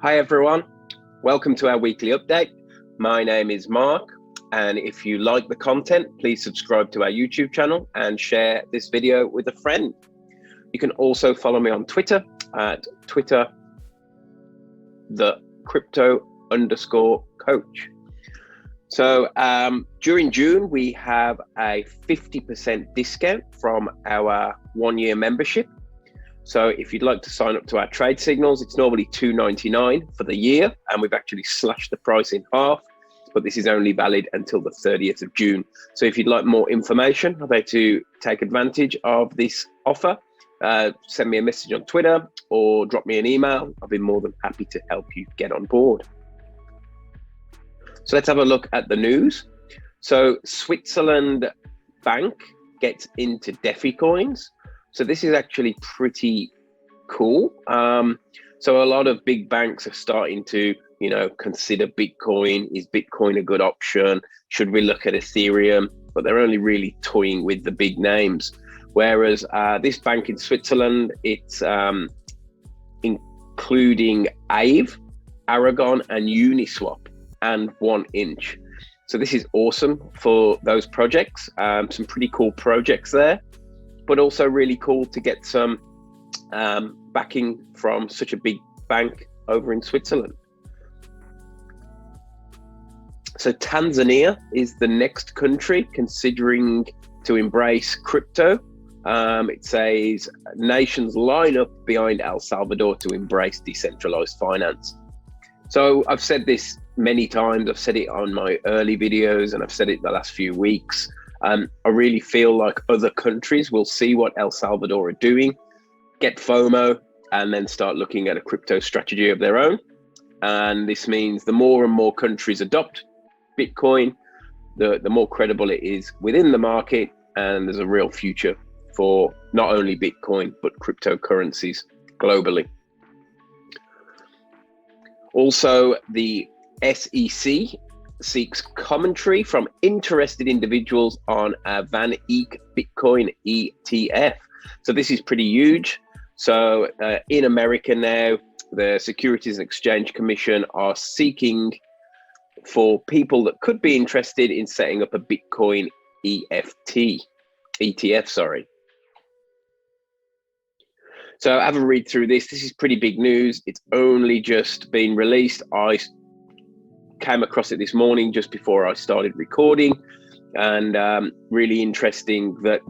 Hi everyone, welcome to our weekly update. My name is Mark, and if you like the content, please subscribe to our YouTube channel and share this video with a friend. You can also follow me on Twitter at Twitter, the crypto_coach. So during June, we have a 50% discount from our 1-year membership. So if you'd like to sign up to our trade signals, it's normally $2.99 for the year, and we've actually slashed the price in half, but this is only valid until the 30th of June. So if you'd like more information about to take advantage of this offer, send me a message on Twitter or drop me an email. I'll be more than happy to help you get on board. So let's have a look at the news. So Switzerland Bank gets into DeFi coins. So this is actually pretty cool. So a lot of big banks are starting to, consider Bitcoin. Is Bitcoin a good option? Should we look at Ethereum? But they're only really toying with the big names. Whereas this bank in Switzerland, it's including Aave, Aragon, and Uniswap, and 1inch. So this is awesome for those projects. Some pretty cool projects there, but also really cool to get some backing from such a big bank over in Switzerland. So Tanzania is the next country considering to embrace crypto. It says nations line up behind El Salvador to embrace decentralized finance. So I've said this many times. I've said it on my early videos, and I've said it the last few weeks. I really feel like other countries will see what El Salvador are doing, get FOMO, and then start looking at a crypto strategy of their own. And this means the more and more countries adopt Bitcoin, the more credible it is within the market, and there's a real future for not only Bitcoin, but cryptocurrencies globally. Also, the SEC seeks commentary from interested individuals on a Van Eek Bitcoin ETF. So this is pretty huge. So in America now, the Securities and Exchange Commission are seeking for people that could be interested in setting up a Bitcoin ETF. So have a read through this. This is pretty big news. It's only just been released. I came across it this morning just before I started recording, and really interesting that,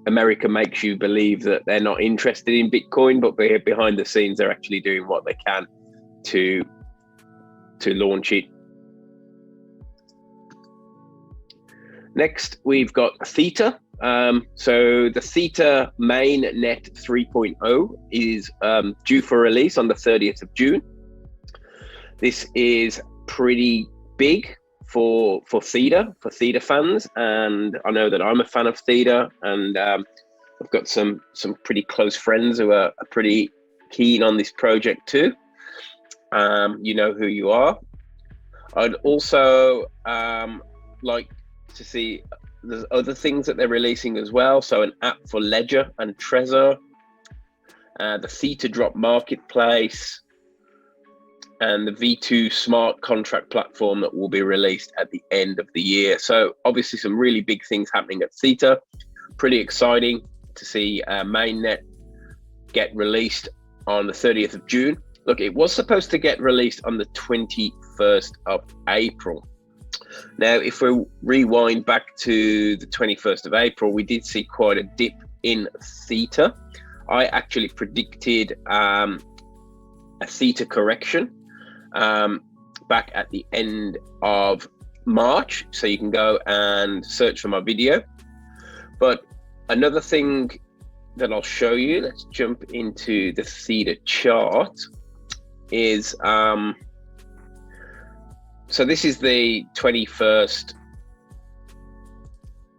America makes you believe that they're not interested in Bitcoin, but behind the scenes, they're actually doing what they can to launch it. Next, we've got Theta. So the Theta mainnet 3.0 is due for release on the 30th of June. This is pretty big for Theta fans, and I know that I'm a fan of Theta, and I've got some pretty close friends who are pretty keen on this project too. You know who you are. I'd also like to see there's other things that they're releasing as well. So an app for Ledger and Trezor, the Theta Drop Marketplace, and the V2 smart contract platform that will be released at the end of the year. So obviously some really big things happening at Theta. Pretty exciting to see mainnet get released on the 30th of June. Look, it was supposed to get released on the 21st of April. Now, if we rewind back to the 21st of April, we did see quite a dip in Theta. I actually predicted a Theta correction back at the end of March. So you can go and search for my video. But another thing that I'll show you, let's jump into the Theta chart, is so this is the 21st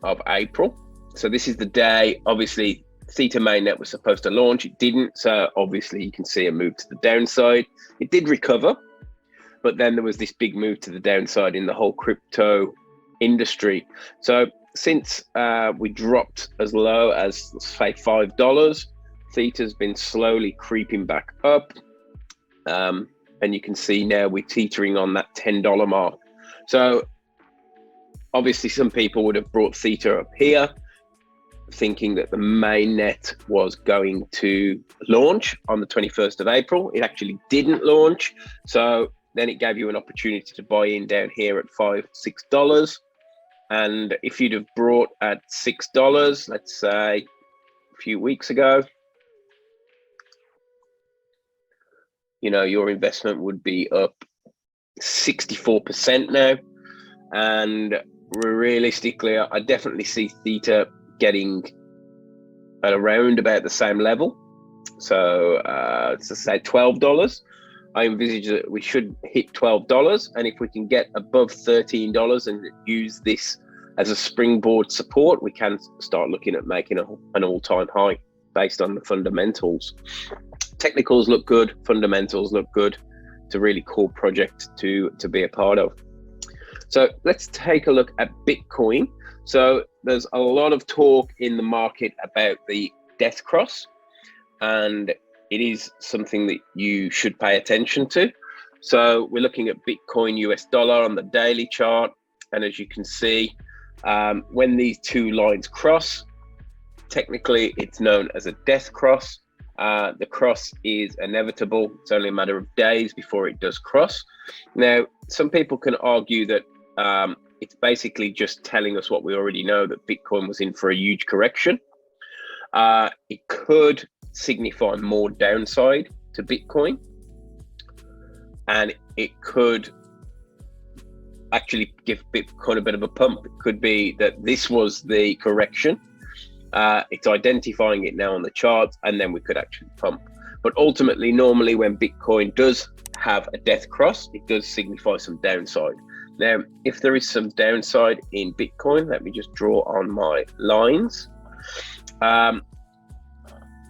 of April. So this is the day, obviously, Theta mainnet was supposed to launch. It didn't. So obviously you can see a move to the downside. It did recover, but then there was this big move to the downside in the whole crypto industry. So since we dropped as low as, let's say, $5, Theta's been slowly creeping back up. and you can see now we're teetering on that $10 mark. So obviously some people would have brought Theta up here, thinking that the main net was going to launch on the 21st of April. It actually didn't launch. So then it gave you an opportunity to buy in down here at $6. And if you'd have brought at $6, let's say a few weeks ago, you know, your investment would be up 64% now. And realistically, I definitely see Theta getting at around about the same level. So let's say $12. I envisage that we should hit $12, and if we can get above $13 and use this as a springboard support, we can start looking at making an all-time high based on the fundamentals. Technicals look good, fundamentals look good. It's a really cool project to be a part of. So let's take a look at Bitcoin. So there's a lot of talk in the market about the death cross, and it is something that you should pay attention to. So we're looking at Bitcoin US dollar on the daily chart. And as you can see, when these two lines cross, technically it's known as a death cross. The cross is inevitable. It's only a matter of days before it does cross. Now, some people can argue that it's basically just telling us what we already know, that Bitcoin was in for a huge correction. It could signify more downside to Bitcoin, and it could actually give Bitcoin a bit of a pump. It could be that this was the correction. It's identifying it now on the charts, and then we could actually pump. But ultimately, normally when Bitcoin does have a death cross, it does signify some downside. Now, if there is some downside in Bitcoin, let me just draw on my lines.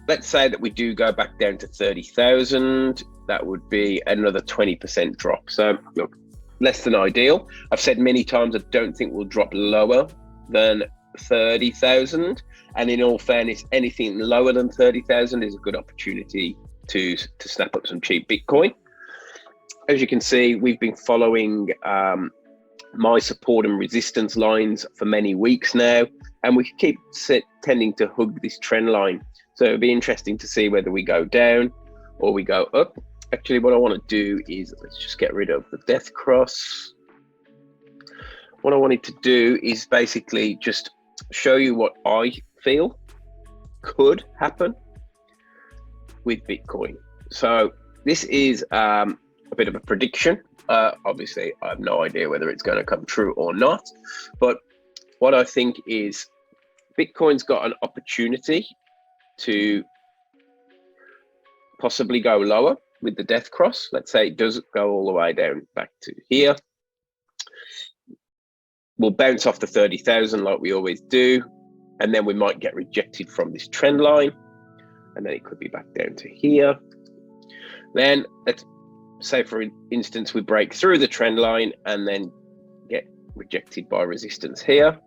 Let's say that we do go back down to 30,000. That would be another 20% drop. So look, less than ideal. I've said many times, I don't think we'll drop lower than 30,000. And in all fairness, anything lower than 30,000 is a good opportunity to snap up some cheap Bitcoin. As you can see, we've been following my support and resistance lines for many weeks now, and we keep tending to hug this trend line. So it'll be interesting to see whether we go down or we go up. Actually, what I want to do is, let's just get rid of the death cross. What I wanted to do is basically just show you what I feel could happen with Bitcoin. So this is a bit of a prediction. Obviously, I have no idea whether it's going to come true or not. But what I think is Bitcoin's got an opportunity to possibly go lower with the death cross. Let's say it does go all the way down back to here. We'll bounce off the 30,000 like we always do, and then we might get rejected from this trend line, and then it could be back down to here. Then let's say, for instance, we break through the trend line and then get rejected by resistance here.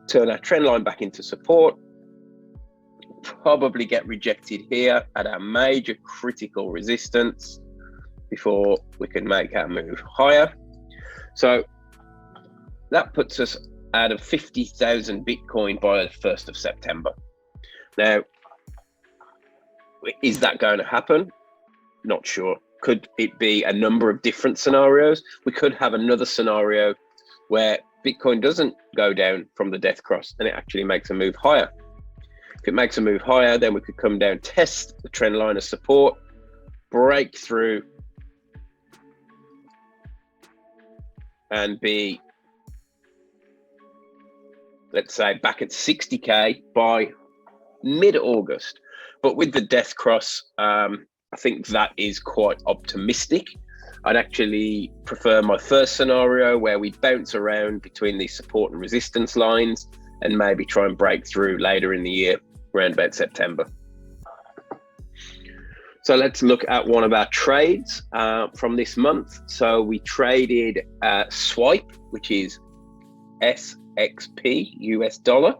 Turn our trend line back into support. Probably get rejected here at our major critical resistance before we can make our move higher. So that puts us out of 50,000 Bitcoin by the 1st of September. Now, is that going to happen? Not sure. Could it be a number of different scenarios? We could have another scenario where Bitcoin doesn't go down from the death cross and it actually makes a move higher. If it makes a move higher, then we could come down, test the trend line of support, break through, and be, let's say, back at 60K by mid-August. But with the death cross, I think that is quite optimistic. I'd actually prefer my first scenario where we bounce around between these support and resistance lines and maybe try and break through later in the year, around about September. So let's look at one of our trades from this month. So we traded Swipe, which is SXP US dollar.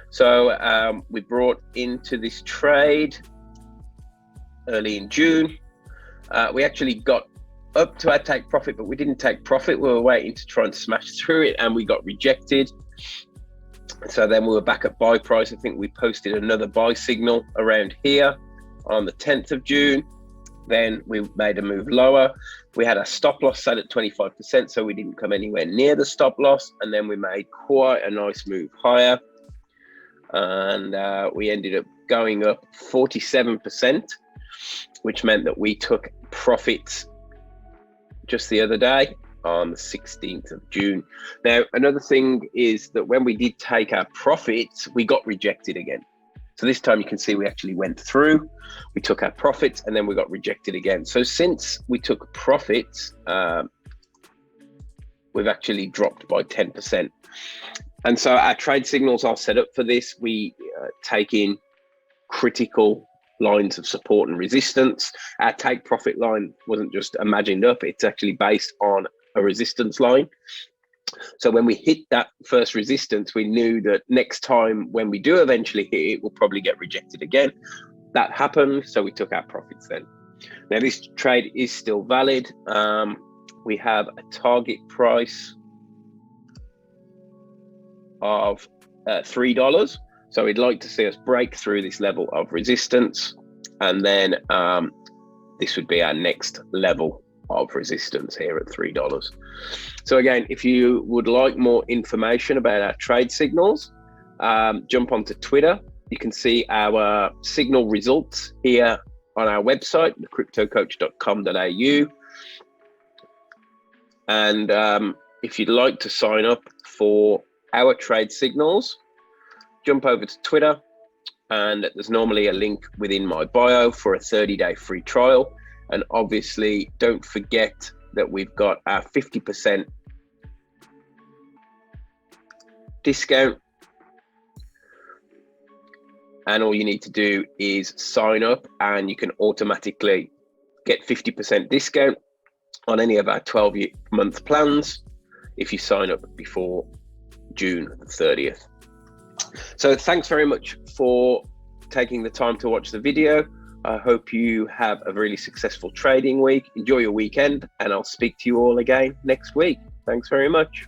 So we brought into this trade early in June. We actually got up to our take profit, but we didn't take profit. We were waiting to try and smash through it, and we got rejected. So then we were back at buy price. I think we posted another buy signal around here on the 10th of June. Then we made a move lower. We had a stop loss set at 25%, so we didn't come anywhere near the stop loss. And then we made quite a nice move higher. And we ended up going up 47%, which meant that we took profits just the other day on the 16th of June. Now, another thing is that when we did take our profits, we got rejected again. So this time you can see we actually went through, we took our profits, and then we got rejected again. So since we took profits, we've actually dropped by 10%. And so our trade signals are set up for this. We take in critical lines of support and resistance. Our take profit line wasn't just imagined up, it's actually based on a resistance line. So when we hit that first resistance, we knew that next time when we do eventually hit it, we'll probably get rejected again. That happened, so we took our profits then. Now this trade is still valid. We have a target price of $3. So we'd like to see us break through this level of resistance, and then this would be our next level of resistance here at $3. So again, if you would like more information about our trade signals, jump onto Twitter. You can see our signal results here on our website, thecryptocoach.com.au. And if you'd like to sign up for our trade signals, jump over to Twitter, and there's normally a link within my bio for a 30-day free trial. And obviously, don't forget that we've got our 50% discount. And all you need to do is sign up, and you can automatically get 50% discount on any of our 12-month plans if you sign up before June the 30th. So thanks very much for taking the time to watch the video. I hope you have a really successful trading week. Enjoy your weekend, and I'll speak to you all again next week. Thanks very much.